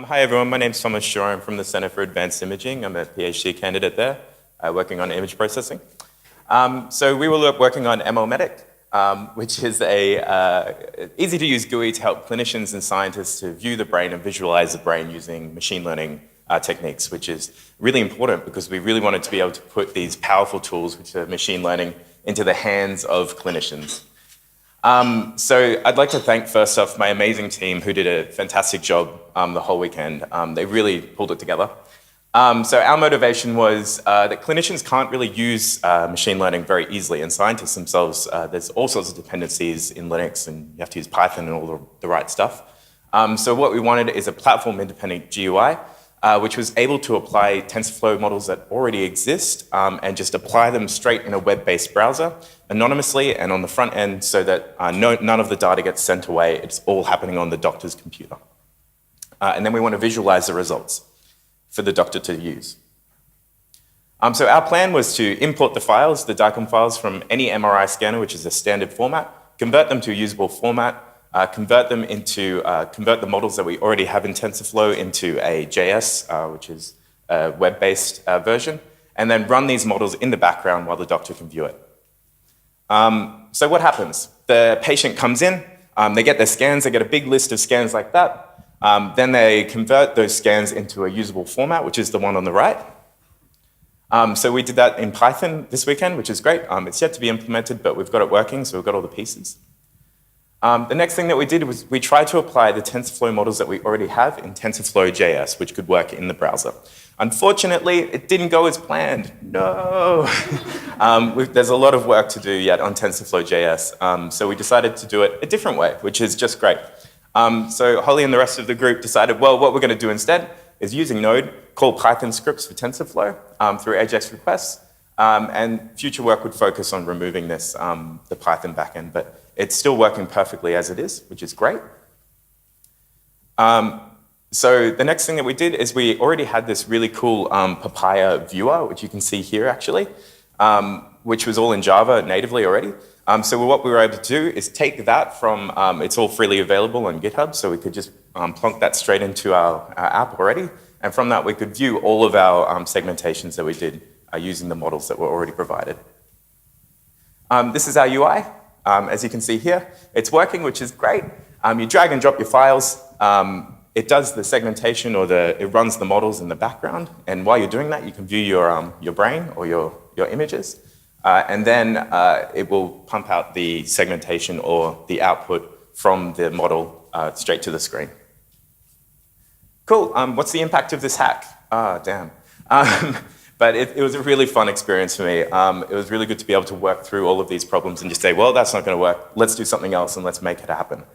Hi everyone, my name's Thomas Shaw. I'm from the Center for Advanced Imaging. I'm a PhD candidate there, working on image processing. So we were working on MLMedic, which is a easy to use GUI to help clinicians and scientists to view the brain and visualize the brain using machine learning techniques, which is really important because we really wanted to be able to put these powerful tools, which are machine learning, into the hands of clinicians. So I'd like to thank first off my amazing team who did a fantastic job the whole weekend. They really pulled it together. So our motivation was that clinicians can't really use machine learning very easily, and scientists themselves, there's all sorts of dependencies in Linux, and you have to use Python and all the right stuff. So what we wanted is a platform-independent GUI, which was able to apply TensorFlow models that already exist and just apply them straight in a web-based browser, anonymously and on the front end so that none of the data gets sent away. It's all happening on the doctor's computer. And then we want to visualize the results for the doctor to use. So our plan was to import the files, the DICOM files, from any MRI scanner, which is a standard format, convert them to a usable format, convert the models that we already have in TensorFlow into a JS, which is a web-based version, and then run these models in the background while the doctor can view it. So what happens? The patient comes in, they get their scans, they get a big list of scans like that, then they convert those scans into a usable format, which is the one on the right. So we did that in Python this weekend, which is great. It's yet to be implemented, but we've got it working, so we've got all the pieces. The next thing that we did was we tried to apply the TensorFlow models that we already have in TensorFlow JS, which could work in the browser. Unfortunately, it didn't go as planned. No! There's a lot of work to do yet on TensorFlow JS, so we decided to do it a different way, which is just great. So Holly and the rest of the group decided, well, what we're going to do instead is using Node, call Python scripts for TensorFlow through AJAX requests, and future work would focus on removing this, the Python backend, but it's still working perfectly as it is, which is great. So the next thing that we did is we already had this really cool Papaya viewer, which you can see here actually, which was all in Java natively already. So what we were able to do is take that from, it's all freely available on GitHub, so we could just plonk that straight into our app already, and from that we could view all of our segmentations that we did using the models that were already provided. This is our UI. As you can see here, it's working, which is great. You drag and drop your files. It does the segmentation or it runs the models in the background. And while you're doing that, you can view your brain or your images. And then it will pump out the segmentation or the output from the model straight to the screen. Cool. What's the impact of this hack? Damn. But it was a really fun experience for me. It was really good to be able to work through all of these problems and just say, well, that's not going to work. Let's do something else and let's make it happen.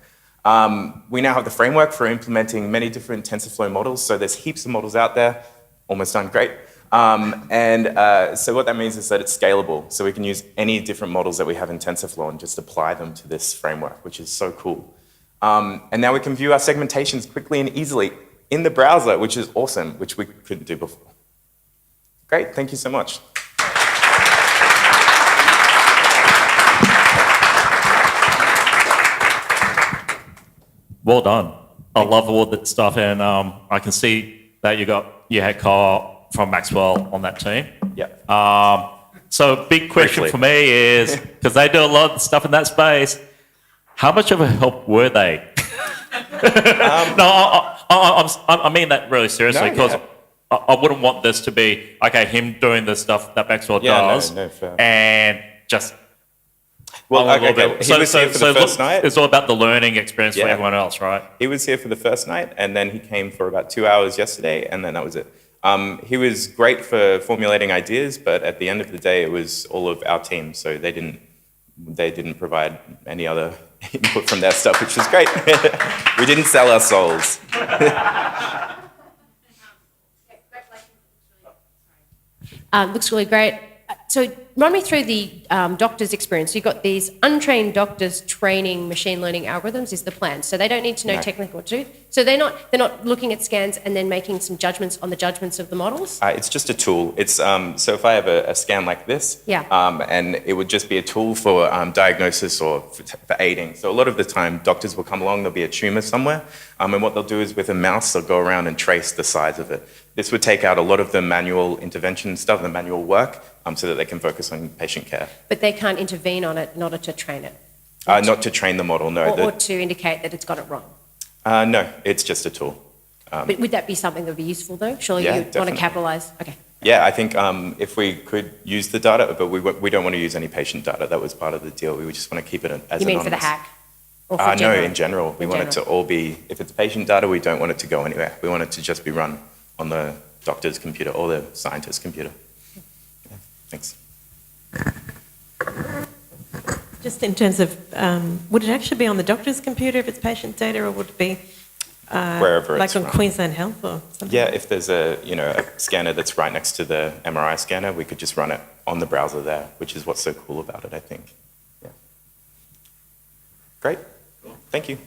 We now have the framework for implementing many different TensorFlow models. So there's heaps of models out there, almost done great. So what that means is that it's scalable. So we can use any different models that we have in TensorFlow and just apply them to this framework, which is so cool. And now we can view our segmentations quickly and easily in the browser, which is awesome, which we couldn't do before. Great, thank you so much. Well done. I love all that stuff, and I can see that you had Carl from Maxwell on that team. Yeah. So big question for me is, because they do a lot of stuff in that space, how much of a help were they? No, I mean that really seriously, because I wouldn't want this to be, okay, him doing the stuff that Maxwell does, fair. and just... Well, okay, he was here for the first night. It's all about the learning experience for everyone else, right? He was here for the first night, and then he came for about 2 hours yesterday, and then that was it. He was great for formulating ideas, but at the end of the day, it was all of our team, so they didn't provide any other input from their stuff, which was great. We didn't sell our souls. Looks really great. So run me through the doctor's experience. You've got these untrained doctors training machine learning algorithms is the plan. So they don't need to know technically what to do. So they're not looking at scans and then making some judgments on the judgments of the models? It's just a tool. It's so if I have a scan like this, and it would just be a tool for diagnosis or for aiding. So a lot of the time, doctors will come along, there'll be a tumor somewhere, and what they'll do is with a mouse, they'll go around and trace the size of it. This would take out a lot of the manual intervention stuff, the manual work, so that they can focus on patient care. But they can't intervene on it in order to train it? Not to train the model, no. Or to indicate that it's got it wrong? No, it's just a tool. But would that be something that would be useful, though? Surely Yeah, you want definitely. to capitalise? Okay. Yeah, I think if we could use the data, but we don't want to use any patient data. That was part of the deal. We just want to keep it as anonymous. You mean for the hack? Or for No, general? in general. We want it to all be, if it's patient data, we don't want it to go anywhere. We want it to just be run on the doctor's computer or the scientist's computer. Yeah, thanks. Just in terms of, would it actually be on the doctor's computer if it's patient data, or would it be Wherever like it's on run. Queensland Health or something? Yeah, if there's a scanner that's right next to the MRI scanner, we could just run it on the browser there, which is what's so cool about it, I think. Yeah. Great. Thank you.